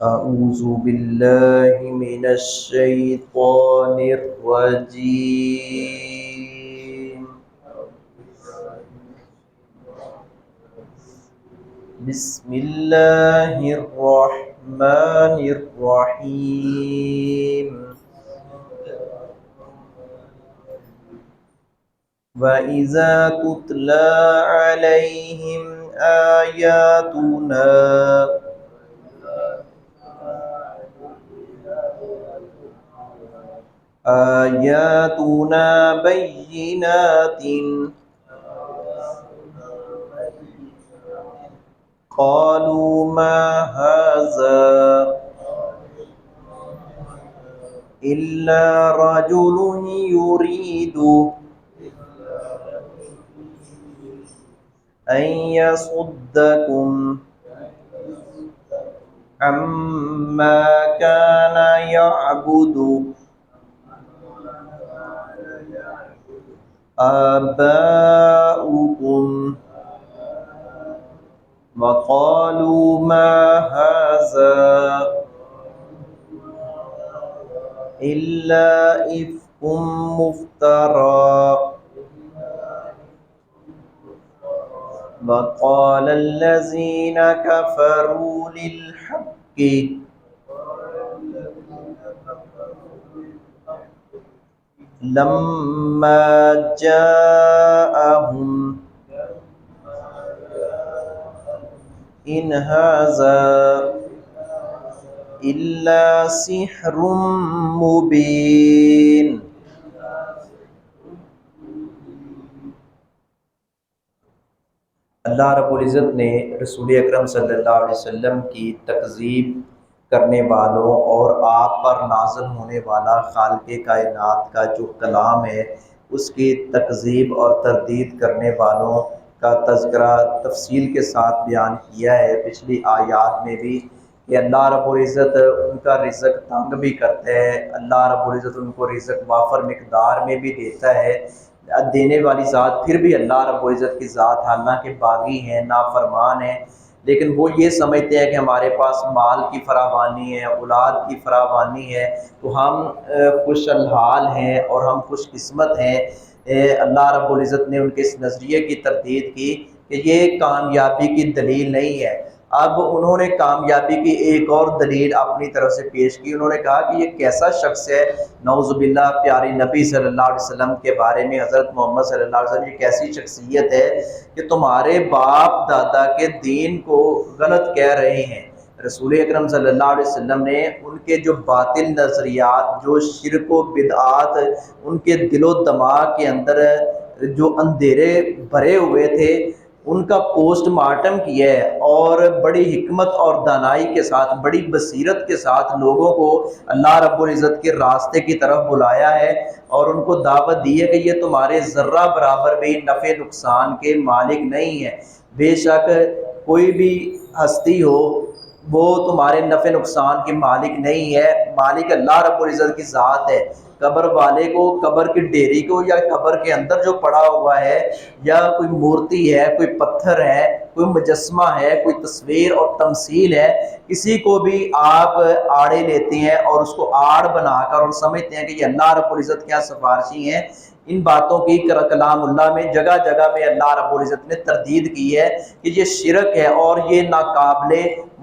أعوذ بالله من الشيطان الرجيم. بسم الله الرحمن الرحيم. وَإِذَا تُتْلَى عَلَيْهِمْ آياتنا بينات قالوا ما هذا إلا رجل يريد أن يصدكم عما كان يعبد آباؤكم وقالوا ما هذا إلا إفك مفترى وقال الذين كفروا للحق لما جاءهم إن هذا إلا سحر مبين. اللہ رب العزت نے رسول اکرم صلی اللہ علیہ وسلم کی تکذیب کرنے والوں اور آپ پر نازل ہونے والا خالق کائنات کا جو کلام ہے اس کی تکذیب اور تردید کرنے والوں کا تذکرہ تفصیل کے ساتھ بیان کیا ہے پچھلی آیات میں بھی، کہ اللہ رب العزت ان کا رزق تنگ بھی کرتا ہے، اللہ رب العزت ان کو رزق وافر مقدار میں بھی دیتا ہے، دینے والی ذات پھر بھی اللہ رب العزت کی ذات حالانکہ باغی ہیں، نافرمان ہیں، لیکن وہ یہ سمجھتے ہیں کہ ہمارے پاس مال کی فراوانی ہے، اولاد کی فراوانی ہے تو ہم خوش الحال ہیں اور ہم خوش قسمت ہیں۔ اللہ رب العزت نے ان کے اس نظریے کی تردید کی کہ یہ کامیابی کی دلیل نہیں ہے۔ اب انہوں نے کامیابی کی ایک اور دلیل اپنی طرف سے پیش کی، انہوں نے کہا کہ یہ کیسا شخص ہے، نعوذ باللہ پیارے نبی صلی اللہ علیہ وسلم کے بارے میں، حضرت محمد صلی اللہ علیہ وسلم یہ کیسی شخصیت ہے کہ تمہارے باپ دادا کے دین کو غلط کہہ رہے ہیں۔ رسول اکرم صلی اللہ علیہ وسلم نے ان کے جو باطل نظریات، جو شرک و بدعات ان کے دل و دماغ کے اندر جو اندھیرے بھرے ہوئے تھے ان کا پوسٹ مارٹم کیا ہے، اور بڑی حکمت اور دانائی کے ساتھ، بڑی بصیرت کے ساتھ لوگوں کو اللہ رب العزت کے راستے کی طرف بلایا ہے اور ان کو دعوت دی ہے کہ یہ تمہارے ذرہ برابر بھی نفع نقصان کے مالک نہیں ہے۔ بے شک کوئی بھی ہستی ہو وہ تمہارے نفع نقصان کے مالک نہیں ہے، مالک اللہ رب العزت کی ذات ہے۔ قبر والے کو، قبر کی ڈیری کو، یا قبر کے اندر جو پڑا ہوا ہے، یا کوئی مورتی ہے، کوئی پتھر ہے، کوئی مجسمہ ہے، کوئی تصویر اور تمثیل ہے، کسی کو بھی آپ آڑے لیتے ہیں اور اس کو آڑ بنا کر اور سمجھتے ہیں کہ یہ اللہ رب العزت کیا سفارشی ہیں، ان باتوں کی کلام اللہ میں جگہ جگہ میں اللہ رب العزت نے تردید کی ہے کہ یہ شرک ہے اور یہ ناقابل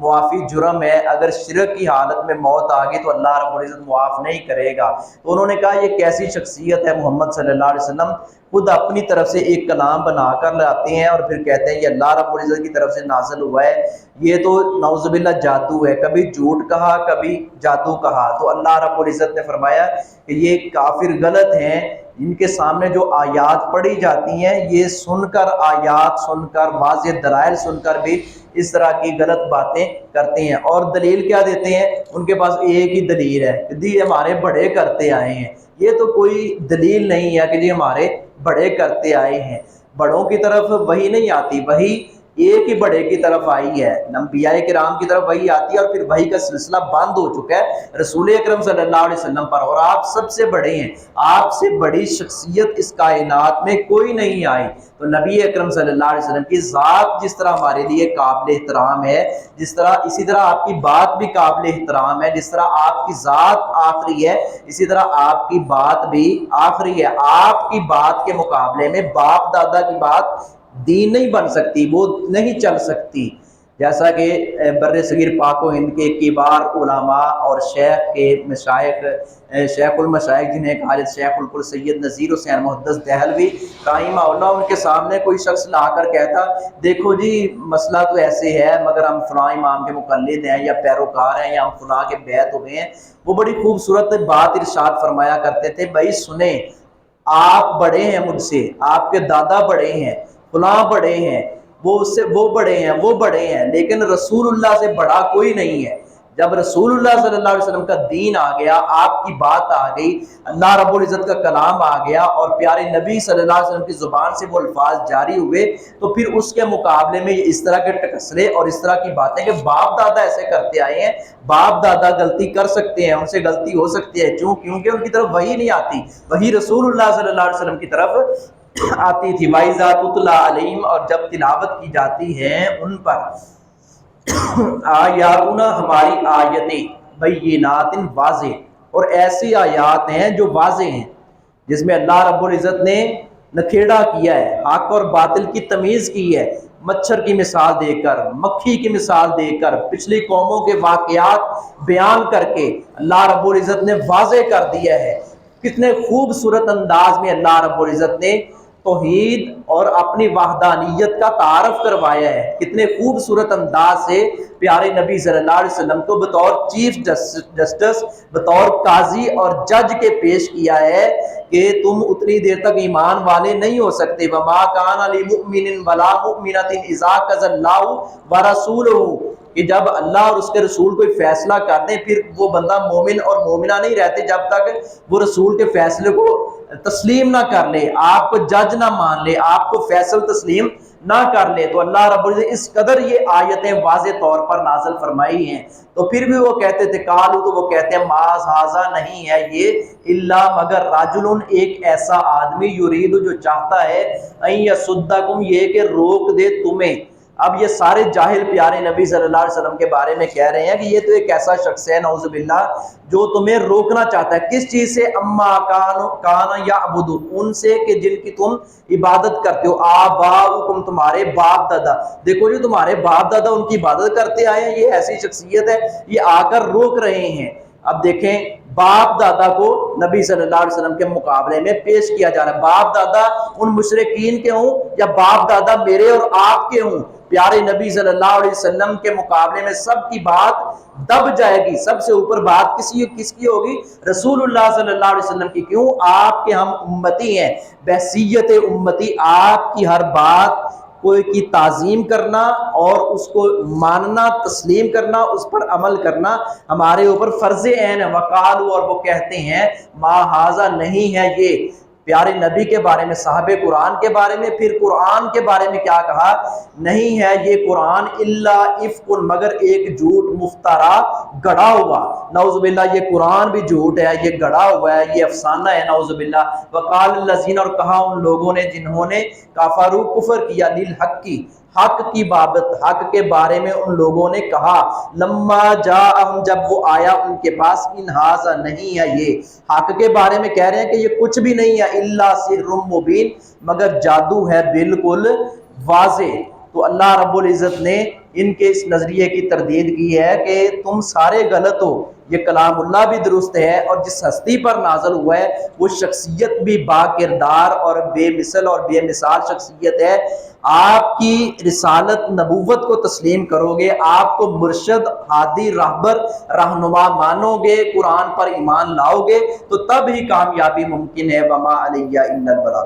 معافی جرم ہے۔ اگر شرک کی حالت میں موت آ گئی تو اللہ رب العزت معاف نہیں کرے گا۔ تو انہوں نے کہا یہ کیسی شخصیت ہے محمد صلی اللہ علیہ وسلم، خود اپنی طرف سے ایک کلام بنا کر لاتے ہیں اور پھر کہتے ہیں یہ اللہ رب العزت کی طرف سے نازل ہوا ہے۔ یہ تو نعوذ باللہ جادو ہے، کبھی جھوٹ کہا کبھی جادو کہا۔ تو اللہ رب العزت نے فرمایا کہ یہ کافر غلط ہیں، ان کے سامنے جو آیات پڑھی جاتی ہیں یہ سن کر، آیات سن کر، واضح دلائل سن کر بھی اس طرح کی غلط باتیں کرتے ہیں۔ اور دلیل کیا دیتے ہیں؟ ان کے پاس ایک ہی دلیل ہے کہ جی ہمارے بڑے کرتے آئے ہیں۔ یہ تو کوئی دلیل نہیں ہے کہ جی ہمارے بڑے کرتے آئے ہیں۔ بڑوں کی طرف وحی نہیں آتی، وحی ایک ہی بڑے کی طرف آئی ہے، انبیاء کرام کی طرف وحی آتی ہے اور پھر وحی کا سلسلہ بند ہو چکا ہے رسول اکرم صلی اللہ علیہ وسلم پر، اور آپ سب سے بڑے ہیں، آپ سے بڑی شخصیت اس کائنات میں کوئی نہیں آئی۔ تو نبی اکرم صلی اللہ علیہ وسلم کی ذات جس طرح ہمارے لیے قابل احترام ہے، جس طرح اسی طرح آپ کی بات بھی قابل احترام ہے، جس طرح آپ کی ذات آخری ہے اسی طرح آپ کی بات بھی آخری ہے۔ آپ کی بات کے مقابلے میں باپ دادا کی بات دین نہیں بن سکتی، وہ نہیں چل سکتی۔ جیسا کہ بر صغیر پاک و ہند کے کبار علماء اور شیخ کے مشائخ، شیخ المشائخ جنہیں خالد شیخ القل سید نذیر حسین محدث دہلوی رحمہ اللہ، ان کے سامنے کوئی شخص لا کر کہتا دیکھو جی مسئلہ تو ایسے ہے مگر ہم فلاں امام کے مقلد ہیں یا پیروکار ہیں یا ہم فلاں کے بیعت ہوئے ہیں، وہ بڑی خوبصورت بات ارشاد فرمایا کرتے تھے، بھائی سنیں آپ بڑے ہیں مجھ سے، آپ کے دادا بڑے ہیں، فلاں بڑے ہیں، وہ اس سے وہ بڑے ہیں، وہ بڑے ہیں، لیکن رسول اللہ سے بڑا کوئی نہیں ہے۔ جب رسول اللہ صلی اللہ علیہ وسلم کا دین آ گیا، آپ کی بات آ گئی، اللہ رب العزت کا کلام آ گیا اور پیارے نبی صلی اللہ علیہ وسلم کی زبان سے وہ الفاظ جاری ہوئے، تو پھر اس کے مقابلے میں اس طرح کے ٹکسلے اور اس طرح کی باتیں کہ باپ دادا ایسے کرتے آئے ہیں، باپ دادا غلطی کر سکتے ہیں، ان سے غلطی ہو سکتی ہے، کیونکہ ان کی طرف وحی نہیں آتی، وحی رسول اللہ صلی اللہ علیہ وسلم کی طرف آتی تھی۔ وَإِذَا تُتْلَىٰ عَلَيْهِمْ، اور جب تلاوت کی جاتی ہے ان پر، آیاتنا ہماری آیتیں، بینات واضح، اور ایسی آیات ہیں جو واضح ہیں، جس میں اللہ رب العزت نے نکھیڑا کیا ہے، حق اور باطل کی تمیز کی ہے، مچھر کی مثال دے کر، مکھی کی مثال دے کر، پچھلی قوموں کے واقعات بیان کر کے اللہ رب العزت نے واضح کر دیا ہے۔ کتنے خوبصورت انداز میں اللہ رب العزت نے توحید اور اپنی وحدانیت کا تعارف کروایا ہے، کتنے خوبصورت انداز سے پیارے نبی صلی اللہ علیہ وسلم کو بطور چیف جسٹس، بطور قاضی اور جج کے پیش کیا ہے کہ تم اتنی دیر تک ایمان والے نہیں ہو سکتے۔ وَمَا كَانَ لِمُؤْمِنٍ وَلَا مُؤْمِنَةٍ إِذَا قَضَى اللَّهُ وَرَسُولُهُ، کہ جب اللہ اور اس کے رسول کوئی فیصلہ کر دیں پھر وہ بندہ مومن اور مومنہ نہیں رہتے جب تک وہ رسول کے فیصلے کو تسلیم نہ کر لے، آپ کو جج نہ مان لے، آپ کو فیصل تسلیم نہ کر لے۔ تو اللہ رب العزت اس قدر یہ آیتیں واضح طور پر نازل فرمائی ہیں، تو پھر بھی وہ کہتے تھے قالوا، تو وہ کہتے ہیں ما ھذا نہیں ہے یہ الا مگر رجل ایک ایسا آدمی یرید جو چاہتا ہے ان یصدکم یہ کہ روک دے تمہیں۔ اب یہ سارے جاہل پیارے نبی صلی اللہ علیہ وسلم کے بارے میں کہہ رہے ہیں کہ یہ تو ایک ایسا شخص ہے نعوذ باللہ جو تمہیں روکنا چاہتا ہے، کس چیز سے؟ اما کان یعبد، ان سے کہ جن کی تم عبادت کرتے ہو، آباؤکم تمہارے باپ دادا۔ دیکھو جو تمہارے باپ دادا ان کی عبادت کرتے آئے ہیں، یہ ایسی شخصیت ہے، یہ آ کر روک رہے ہیں۔ اب دیکھیں باپ دادا کو نبی صلی اللہ علیہ وسلم کے مقابلے میں پیش کیا جا رہا ہے، باپ دادا ان مشرکین کے ہوں یا باپ دادا میرے اور آپ کے ہوں، پیارے نبی صلی اللہ علیہ وسلم کے مقابلے میں سب کی بات دب جائے گی، سب سے اوپر بات کس کی ہوگی؟ رسول اللہ صلی اللہ علیہ وسلم کی۔ کیوں؟ آپ کے ہم امتی ہیں، بحیثیت امتی آپ کی ہر بات کوئی کی تعظیم کرنا اور اس کو ماننا، تسلیم کرنا، اس پر عمل کرنا ہمارے اوپر فرض عین ہے۔ وقالوا، اور وہ کہتے ہیں ما ھذا نہیں ہے یہ، پیارے نبی کے بارے میں، صحابہ قرآن کے بارے میں، پھر قرآن کے بارے میں کیا کہا؟ نہیں ہے یہ قرآن الا افک، مگر ایک جھوٹ مفترا، گڑا ہوا۔ نعوذ باللہ یہ قرآن بھی جھوٹ ہے، یہ گڑا ہوا ہے، یہ افسانہ ہے، نعوذ باللہ۔ وقال الذین، اور کہا ان لوگوں نے جنہوں نے کفروا کفر کیا، للحق کی، حق کی بابت، حق کے بارے میں ان لوگوں نے کہا، لما جاءہم، جب وہ آیا ان کے پاس، ان ھذا نہیں ہے یہ، حق کے بارے میں کہہ رہے ہیں کہ یہ کچھ بھی نہیں ہے، الا سحر مبین، مگر جادو ہے بالکل واضح۔ تو اللہ رب العزت نے ان کے اس نظریے کی تردید کی ہے کہ تم سارے غلط ہو، یہ کلام اللہ بھی درست ہے اور جس ہستی پر نازل ہوا ہے وہ شخصیت بھی با کردار اور بے مثل اور بے مثال شخصیت ہے۔ آپ کی رسالت نبوت کو تسلیم کرو گے، آپ کو مرشد، ہادی، راہبر، رہنما مانو گے، قرآن پر ایمان لاؤ گے، تو تب ہی کامیابی ممکن ہے۔ وما علیہ الا البلاغ۔